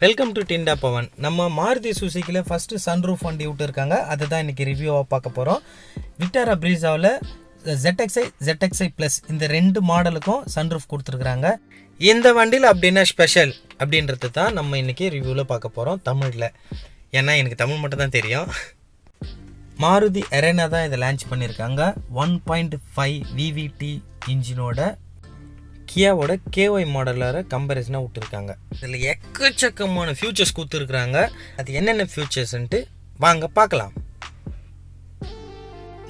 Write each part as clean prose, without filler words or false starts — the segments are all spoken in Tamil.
Welcome to டிண்டா Pawan. நம்ம மாருதி சுசுக்கியில் ஃபஸ்ட்டு சன்ரூஃப் வண்டி விட்டுருக்காங்க. அதை தான் இன்றைக்கி ரிவ்யூவாக பார்க்க போகிறோம். விட்டாரா ப்ரீஸாவில் ZXi ப்ளஸ் இந்த ரெண்டு மாடலுக்கும் சன்ரூஃப் கொடுத்துருக்குறாங்க. இந்த வண்டியில் அப்படின்னா ஸ்பெஷல் அப்படின்றது தான் நம்ம இன்றைக்கி ரிவ்யூவில் பார்க்க போகிறோம் தமிழில். ஏன்னா எனக்கு தமிழ் மட்டும் தான் தெரியும். மாருதி எரேனா தான் இதை லான்ச் பண்ணியிருக்காங்க. 1.5 VVT இன்ஜினோட கியாவோட KY மாடலரை கம்பேரிசனாக விட்டுருக்காங்க. இதில் எக்கச்சக்கமான ஃபியூச்சர்ஸ் கொடுத்துருக்குறாங்க. அது என்னென்ன ஃபியூச்சர்ஸ்ன்ட்டு வாங்க பார்க்கலாம்.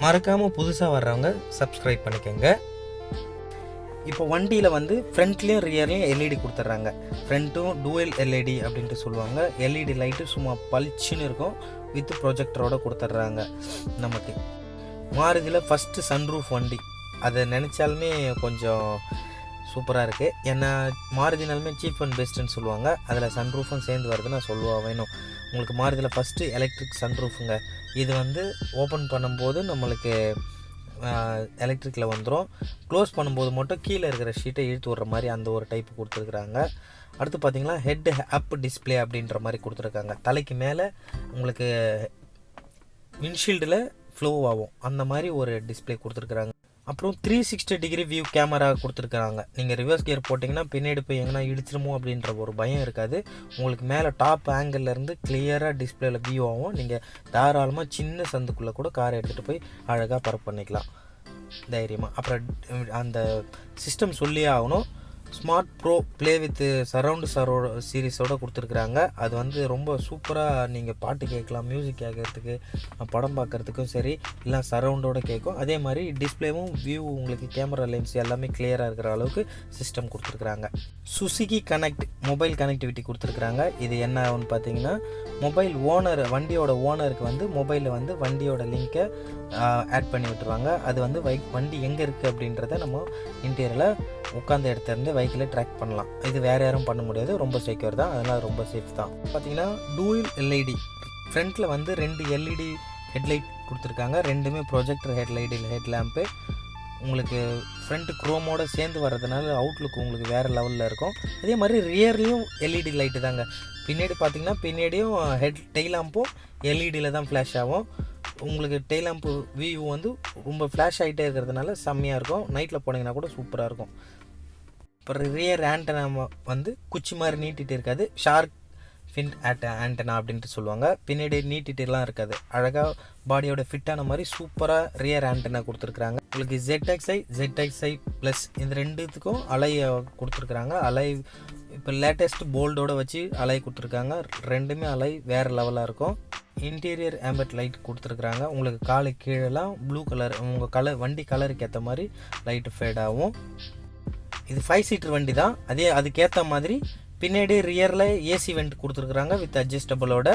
மறக்காமல் புதுசாக வர்றவங்க சப்ஸ்கிரைப் பண்ணிக்கோங்க. இப்போ வண்டியில் வந்து ஃப்ரண்ட்லேயும் ரியர்லேயும் LED கொடுத்துட்றாங்க. ஃப்ரண்ட்டும் டூவல் LED அப்படின்ட்டு சொல்லுவாங்க. LED லைட்டு சும்மா பளிச்சுன்னு இருக்கும். வித் ப்ரொஜெக்டரோடு கொடுத்துட்றாங்க. நமக்கு மாருதியில் ஃபஸ்ட்டு சன்ரூஃப் வண்டி, அதை நினச்சாலுமே கொஞ்சம் சூப்பராக இருக்குது. ஏன்னா மாருதினாலுமே சீப் அண்ட் பெஸ்ட்டுன்னு சொல்லுவாங்க. அதில் சன்ரூஃபும் சேர்ந்து வருதுன்னு சொல்லுவா வேணும். உங்களுக்கு மாருதியில் ஃபஸ்ட்டு எலக்ட்ரிக் சன்ரூஃபுங்க. இது வந்து ஓப்பன் பண்ணும்போது நம்மளுக்கு எலக்ட்ரிக்கில் வந்துடும். க்ளோஸ் பண்ணும்போது மட்டும் கீழே இருக்கிற ஷீட்டை இழுத்து விட்ற மாதிரி அந்த ஒரு டைப்பு கொடுத்துருக்குறாங்க. அடுத்து பார்த்திங்கன்னா ஹெட் அப் டிஸ்பிளே அப்படின்ற மாதிரி கொடுத்துருக்காங்க. தலைக்கு மேலே உங்களுக்கு விண்ட்ஷீல்டில் ஃப்ளோ ஆகும் அந்த மாதிரி ஒரு டிஸ்பிளே கொடுத்துருக்குறாங்க. அப்புறம் 360 டிகிரி வியூ கேமரா கொடுத்துருக்குறாங்க. நீங்கள் ரிவர்ஸ் கியர் போட்டிங்கன்னா பின்னாடி போய் எங்கன்னா இடிச்சிருமோ அப்படின்ற ஒரு பயம் இருக்காது. உங்களுக்கு மேலே டாப் ஆங்கிள்லேருந்து கிளியராக டிஸ்பிளேயில் வியூ ஆகும். நீங்கள் தாராளமாக சின்ன சந்துக்குள்ளே கூட காரை எடுத்துகிட்டு போய் அழகாக பர்க் பண்ணிக்கலாம் தைரியமாக. அப்புறம் அந்த சிஸ்டம் சொல்லியே ஆகணும். Smart bro play with surround சீரீஸோடு கொடுத்துருக்குறாங்க. அது வந்து ரொம்ப சூப்பராக நீங்கள் பாட்டு கேட்கலாம், மியூசிக் கேட்குறதுக்கு, படம் பார்க்குறதுக்கும் சரி, இல்லை சரவுண்டோடு கேட்கும். அதே மாதிரி டிஸ்பிளேவும் வியூ உங்களுக்கு கேமரா லென்ஸ் எல்லாமே கிளியராக இருக்கிற அளவுக்கு சிஸ்டம் கொடுத்துருக்குறாங்க. சுசுகி கனெக்ட் மொபைல் கனெக்டிவிட்டி கொடுத்துருக்குறாங்க. இது என்ன ஆகுன்னு பார்த்தீங்கன்னா, மொபைல் ஓனர் வண்டியோட ஓனருக்கு வந்து மொபைலில் வந்து வண்டியோட லிங்க்கை ஆட் பண்ணி விட்டுருவாங்க. அது வந்து வண்டி எங்கே இருக்குது அப்படின்றத நம்ம இன்டீரியரில் உட்காந்த இடத்துலேருந்து பைக்கில் ட்ராக் பண்ணலாம். இது வேறு யாரும் பண்ண முடியாது. ரொம்ப செக்யூர் தான், அதனால் ரொம்ப சேஃப் தான். பார்த்தீங்கன்னா டூவல் LED ஃப்ரண்ட்டில் வந்து 2 LED ஹெட்லைட் கொடுத்துருக்காங்க. ரெண்டுமே ப்ரொஜெக்டர் ஹெட் லேம்ப்பு. உங்களுக்கு ஃப்ரண்ட்டு க்ரோமோடு சேர்ந்து வர்றதுனால அவுட்லுக் உங்களுக்கு வேறு லெவலில் இருக்கும். அதே மாதிரி ரியர்லேயும் LED லைட்டு தாங்க. பின்னாடி பார்த்திங்கன்னா பின்னாடியும் டெய்ல் லேம்பும் LEDயில் தான் ஃப்ளாஷ் ஆகும். உங்களுக்கு டெய்ல் லேம்ப்பு வியூ வந்து ரொம்ப ஃப்ளாஷ் ஆகிட்டே இருக்கிறதுனால செம்மையாக இருக்கும். நைட்டில் போனீங்கன்னா கூட சூப்பராக இருக்கும். இப்போ ரியர் ஆண்டனா வந்து குச்சி மாதிரி நீட்டிகிட்டு இருக்காது. ஷார்க் ஃபின் ஆண்டனா அப்படின்ட்டு சொல்லுவாங்க. பின்னாடி நீட்டிட்டுலாம் இருக்காது. அழகாக பாடியோட ஃபிட்டான மாதிரி சூப்பராக ரியர் ஆண்டனா கொடுத்துருக்குறாங்க. உங்களுக்கு ZXi ப்ளஸ் இந்த ரெண்டுத்துக்கும் அலையை கொடுத்துருக்குறாங்க. அலை இப்போ லேட்டஸ்ட் போல்டோடு வச்சு அலை கொடுத்துருக்காங்க. ரெண்டுமே அலை வேறு லெவலாக இருக்கும். இன்டீரியர் ஆம்பட் லைட் கொடுத்துருக்குறாங்க. உங்களுக்கு காலு கீழெல்லாம் ப்ளூ கலர் உங்கள் வண்டி கலருக்கு ஏற்ற மாதிரி லைட்டு ஃபேட் ஆகும். இது 5 சீட்டர் வண்டி தான். அதுக்கேற்ற மாதிரி பின்னாடி ரியரில் AC வெண்ட் கொடுத்துருக்குறாங்க வித் அட்ஜஸ்டபிளோட.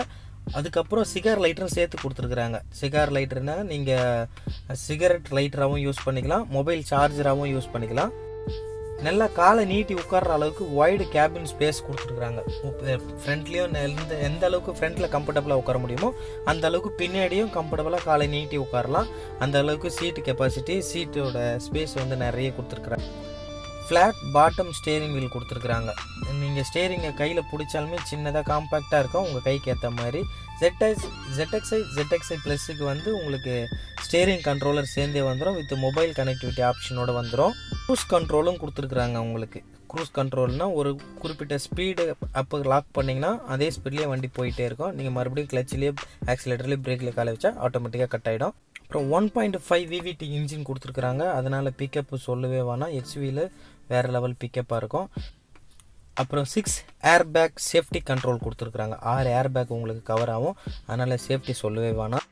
அதுக்கப்புறம் சிகார் லைட்டரும் சேர்த்து கொடுத்துருக்குறாங்க. சிகார் லைட்டர்னா நீங்கள் சிகரெட் லைட்டராகவும் யூஸ் பண்ணிக்கலாம், மொபைல் சார்ஜராகவும் யூஸ் பண்ணிக்கலாம். நல்லா காலை நீட்டி உட்கார்ற அளவுக்கு வைடு கேபின் ஸ்பேஸ் கொடுத்துருக்குறாங்க. ஃப்ரண்ட்லேயும் எந்த அளவுக்கு ஃப்ரண்ட்டில் கம்ஃபர்டபுளாக உட்கார முடியுமோ அந்த அளவுக்கு பின்னாடியும் கம்ஃபர்டபுளாக காலை நீட்டி உட்காரலாம். அந்த அளவுக்கு சீட்டு கெப்பாசிட்டி, சீட்டோட ஸ்பேஸ் வந்து நிறைய கொடுத்துருக்குறாங்க. ஃப்ளாட் பாட்டம் ஸ்டேரிங் வீல் கொடுத்துருக்குறாங்க. நீங்கள் ஸ்டேரிங்கை கையில் பிடிச்சாலுமே சின்னதாக காம்பேக்டாக இருக்கும் உங்கள் கைக்கு ஏற்ற மாதிரி. ZXi ப்ளஸுக்கு வந்து உங்களுக்கு ஸ்டேரிங் கண்ட்ரோலர் சேர்ந்தே வந்துடும். வித் மொபைல் கனெக்டிவிட்டி ஆப்ஷனோடு வந்துடும். க்ரூஸ் கண்ட்ரோலும் கொடுத்துருக்குறாங்க. உங்களுக்கு க்ரூஸ் கண்ட்ரோல்னால் ஒரு குறிப்பிட்ட ஸ்பீடு அப்போ லாக் பண்ணிங்கன்னா அதே ஸ்பீட்லேயே வண்டி போயிட்டே இருக்கும். நீங்கள் மறுபடியும் கிளச்சிலேயே ஆக்சிலேட்டர்லேயே பிரேக்கில் காலை வச்சா ஆட்டோமேட்டிக்காக கட் ஆகிடும். அப்புறம் 1.5 VVT இன்ஜின் கொடுத்துருக்குறாங்க. அதனால் பிக்கப்பு சொல்லவே வேணாம். HVயில் வேறு லெவல் பிக்கப்பாக இருக்கும். அப்புறம் 6 ஏர் பேக் சேஃப்டி கண்ட்ரோல் கொடுத்துருக்குறாங்க. 6 ஏர் பேக் உங்களுக்கு கவர் ஆகும். அதனால் சேஃப்டி சொல்லவே வேணாம்.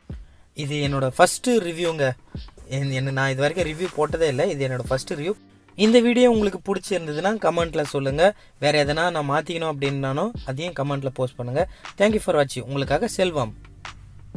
இது என்னோடய ஃபஸ்ட்டு ரிவ்யூங்க. நான் இது வரைக்கும் ரிவ்யூ போட்டதே இல்லை. இது என்னோடய ஃபஸ்ட்டு ரிவ்யூ. இந்த வீடியோ உங்களுக்கு பிடிச்சிருந்ததுன்னா கமெண்ட்டில் சொல்லுங்கள். வேறு எதனா நான் மாற்றிக்கணும் அப்படின்னாலும் அதையும் கமெண்ட்டில் போஸ்ட் பண்ணுங்கள். தேங்க்யூ ஃபார் வாட்சிங். உங்களுக்காக செல்வம்.